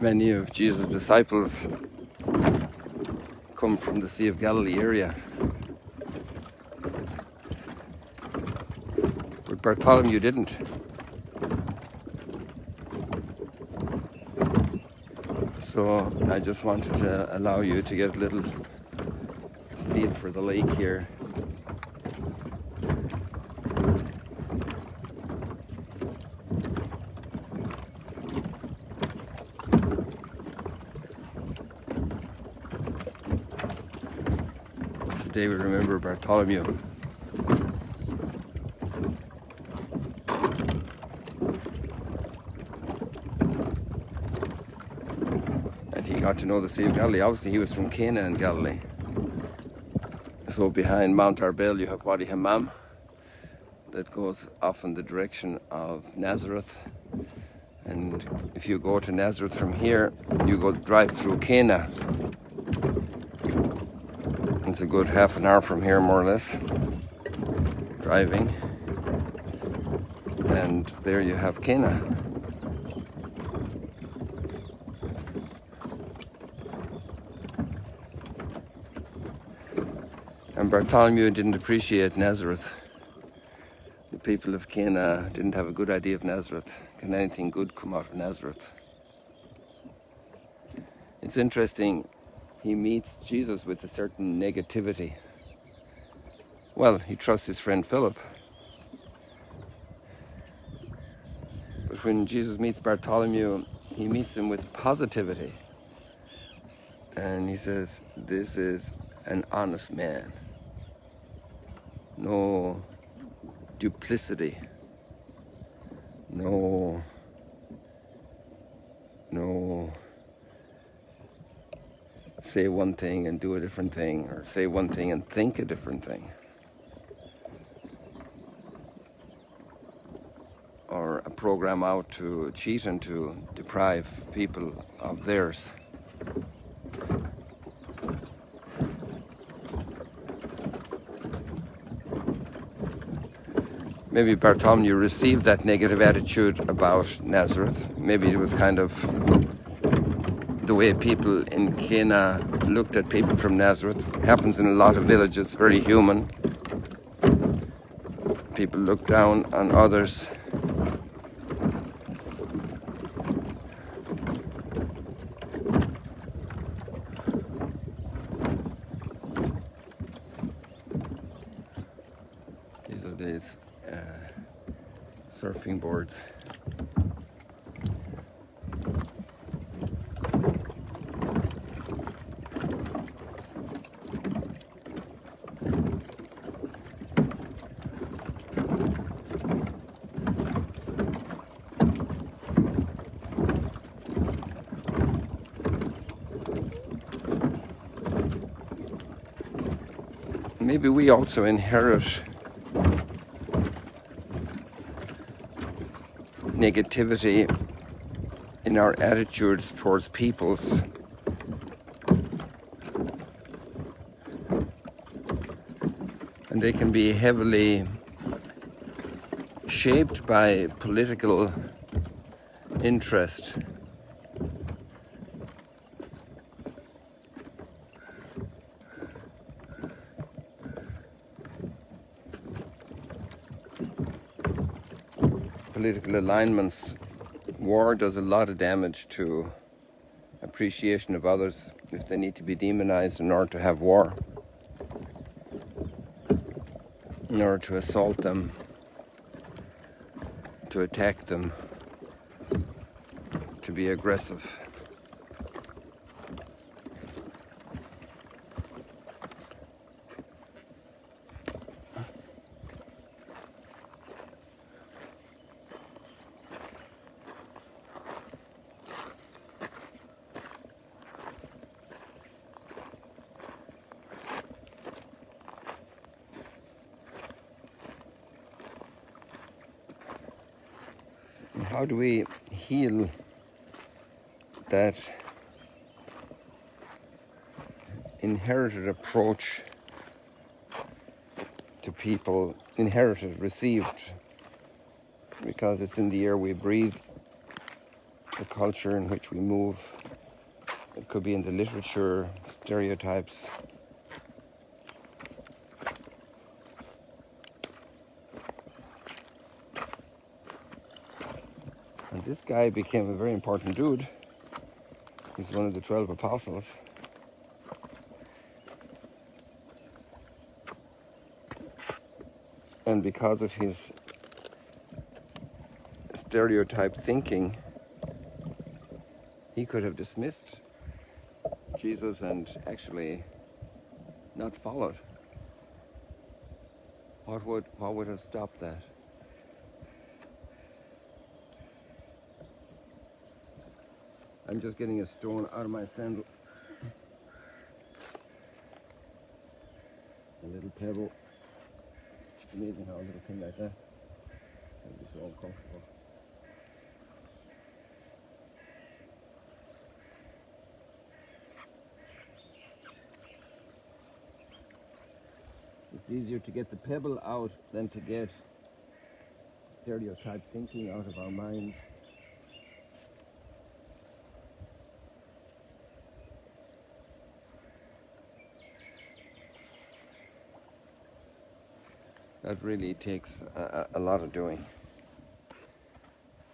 Many of Jesus' disciples come from the Sea of Galilee area. But Bartholomew didn't. So I just wanted to allow you to get a little feel for the lake here. Today we remember Bartholomew. And he got to know the Sea of Galilee. Obviously he was from Cana in Galilee. So behind Mount Arbel you have Wadi Hammam that goes off in the direction of Nazareth. And if you go to Nazareth from here, you go drive through Cana. It's a good half an hour from here, more or less, driving. And there you have Cana. And Bartholomew didn't appreciate Nazareth. The people of Cana didn't have a good idea of Nazareth. Can anything good come out of Nazareth? It's interesting, he meets Jesus with a certain negativity. Well, he trusts his friend Philip. But when Jesus meets Bartholomew, he meets him with positivity. And he says, this is an honest man. No duplicity. No say one thing and do a different thing, or say one thing and think a different thing. Or a program out to cheat and to deprive people of theirs. Maybe Bartholomew received that negative attitude about Nazareth. Maybe it was kind of the way people in Cana looked at people from Nazareth. It happens in a lot of villages, very human. People look down on others. These are these surfing boards. Maybe we also inherit negativity in our attitudes towards peoples. And they can be heavily shaped by political interest. Political alignments. War does a lot of damage to appreciation of others if they need to be demonized in order to have war, in order to assault them, to attack them, to be aggressive. How do we heal that inherited approach to people, inherited, received, because it's in the air we breathe, the culture in which we move. It could be in the literature, stereotypes. And this guy became a very important dude. He's one of the 12 apostles. And because of his stereotype thinking, he could have dismissed Jesus and actually not followed. What would have stopped that? I'm just getting a stone out of my sandal. A little pebble. It's amazing how a little thing like that can be so uncomfortable. It's easier to get the pebble out than to get stereotype thinking out of our minds. That really takes a lot of doing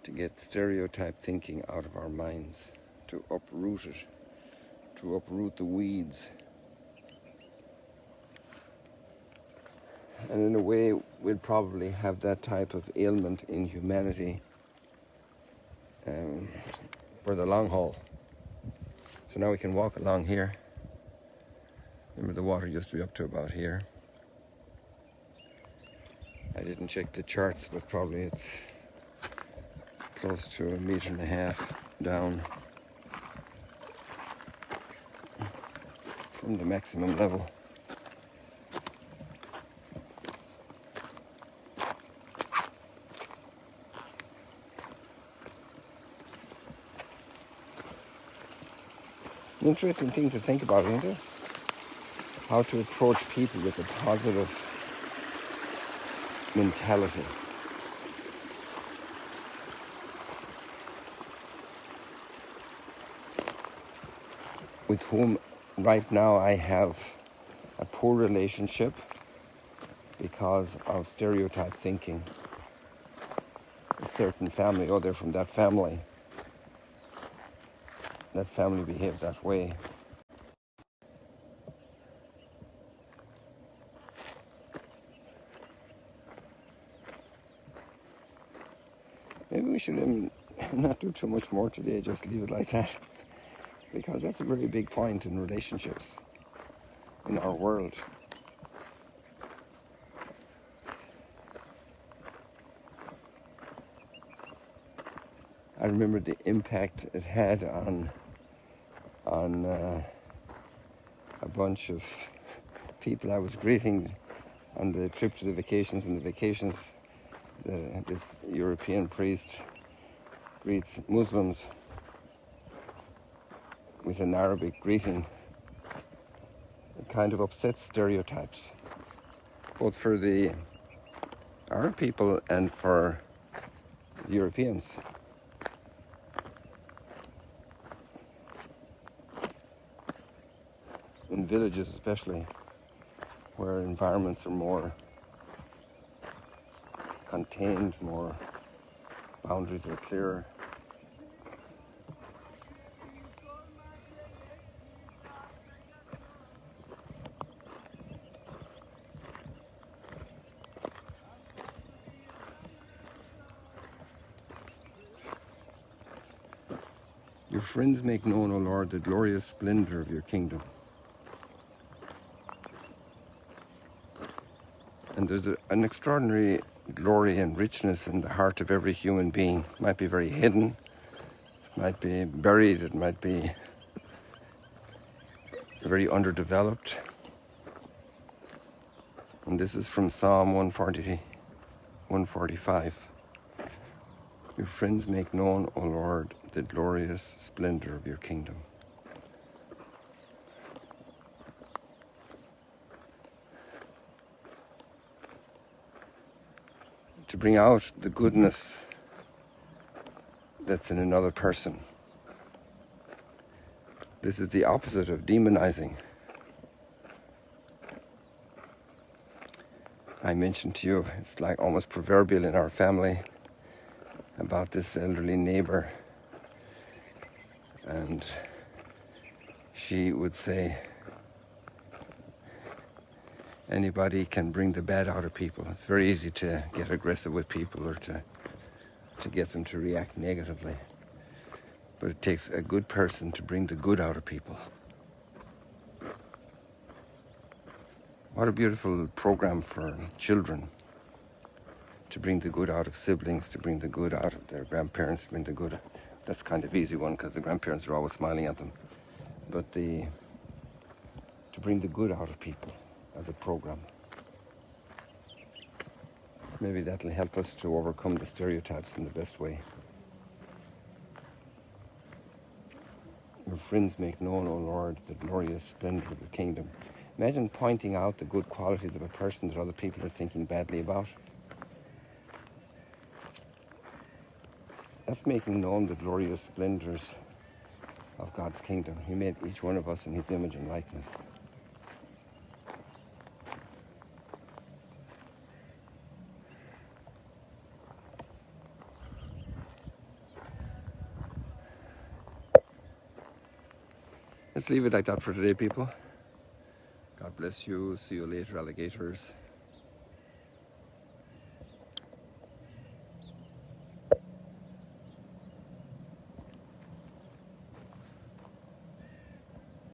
to get stereotype thinking out of our minds, to uproot it, to uproot the weeds. And in a way, we'll probably have that type of ailment in humanity for the long haul. So now we can walk along here. Remember, the water used to be up to about here. I didn't check the charts, but probably it's close to 1.5 meters down from the maximum level. An interesting thing to think about, isn't it? How to approach people with a positive mentality. With whom right now I have a poor relationship because of stereotype thinking. A certain family, oh, they're from that family. That family behaves that way. Maybe we should not do too much more today, just leave it like that. Because that's a very big point in relationships in our world. I remember the impact it had on a bunch of people I was greeting on the trip to the vacations. And the vacations, this European priest greets Muslims with an Arabic greeting. It kind of upsets stereotypes, both for the Arab people and for the Europeans. In villages especially, where environments are more contained, more boundaries are clearer. Your friends make known, O Lord, the glorious splendor of your kingdom. And there's an extraordinary glory and richness in the heart of every human being. It might be very hidden, it might be buried, it might be very underdeveloped. And this is from Psalm 145. Your friends make known, O Lord, the glorious splendor of your kingdom. To bring out the goodness that's in another person. This is the opposite of demonizing. I mentioned to you, it's like almost proverbial in our family about this elderly neighbor, and she would say, anybody can bring the bad out of people. It's very easy to get aggressive with people or to get them to react negatively. But it takes a good person to bring the good out of people. What a beautiful program for children, to bring the good out of siblings, to bring the good out of their grandparents, to bring the good. That's kind of easy one because the grandparents are always smiling at them. But to bring the good out of people as a program. Maybe that'll help us to overcome the stereotypes in the best way. Your friends make known, O Lord, the glorious splendor of your kingdom. Imagine pointing out the good qualities of a person that other people are thinking badly about. That's making known the glorious splendors of God's kingdom. He made each one of us in his image and likeness. Let's leave it like that for today, people. God bless you. See you later, alligators.